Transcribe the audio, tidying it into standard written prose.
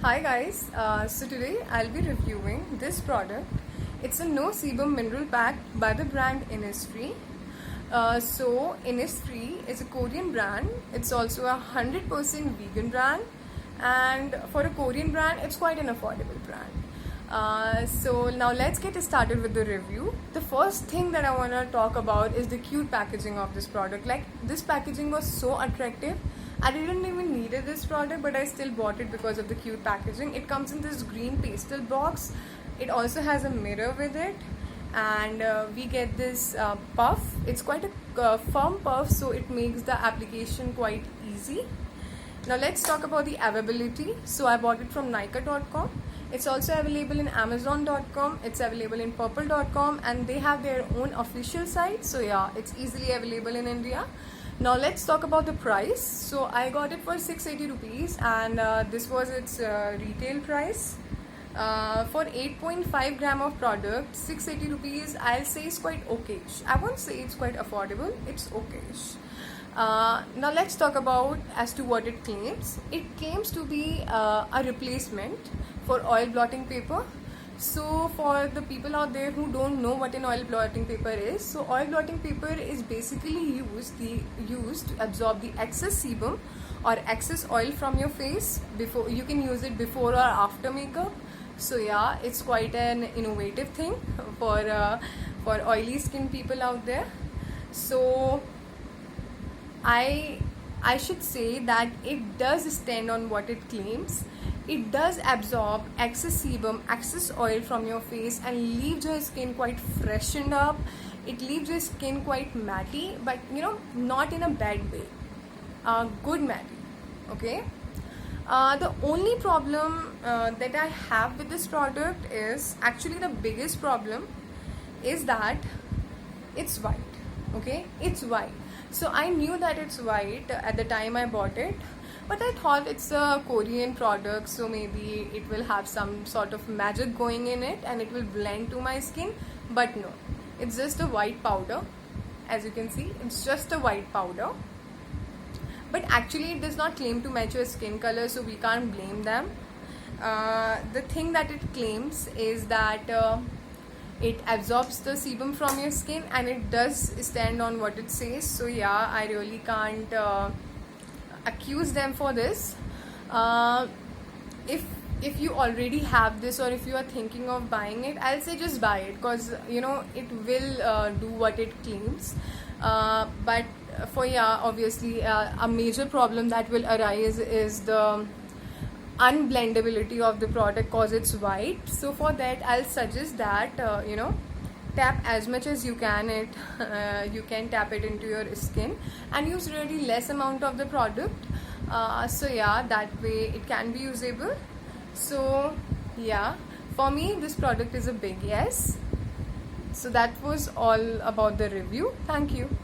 Hi guys, so today I'll be reviewing this product. It's a no sebum mineral pack by the brand Innisfree. So Innisfree is a Korean brand. It's also a 100% vegan brand, and for a Korean brand it's quite an affordable brand. So now let's get started with the review. The first thing that I want to talk about is the cute packaging of this product. Like, this packaging was so attractive. I didn't even needed this product, but I still bought it because of the cute packaging. It comes in this green pastel box. It also has a mirror with it, and we get this puff. It's quite a firm puff, so it makes the application quite easy. Now let's talk about the availability. So I bought it from Nykaa.com. It's also available in Amazon.com. It's available in Purple.com, and they have their own official site. So yeah, it's easily available in India. Now let's talk about the price. So I got it for 680 rupees, and this was its retail price. For 8.5 gram of product, 680 rupees, I'll say is quite okayish. I won't say it's quite affordable, it's okayish. Now let's talk about as to what it claims. It claims to be a replacement for oil blotting paper. So for the people out there who don't know what an oil blotting paper is, so oil blotting paper is basically used to absorb the excess sebum or excess oil from your face. Before, you can use it before or after makeup. So yeah, it's quite an innovative thing for oily skin people out there. So I should say that it does stand on what it claims. It does absorb excess sebum, excess oil from your face, and leaves your skin quite freshened up. It leaves your skin quite matty, but not in a bad way. Good matty. Okay. The only problem that I have with this product is, actually the biggest problem is that it's white. Okay, it's white. So I knew that it's white at the time I bought it, but I thought it's a Korean product, so maybe it will have some sort of magic going in it and it will blend to my skin. But no, it's just a white powder. As you can see, it's just a white powder. But actually it does not claim to match your skin color, so we can't blame them. The thing that it claims is that it absorbs the sebum from your skin, and it does stand on what it says. So yeah, I really can't accuse them for this. If you already have this, or if you are thinking of buying it, I'll say just buy it, because it will do what it claims. But obviously a major problem that will arise is the unblendability of the product, cause it's white. So for that, I'll suggest that tap as much as you can you can tap it into your skin and use really less amount of the product. So yeah, that way it can be usable. So yeah, for me this product is a big yes. So that was all about the review. Thank you.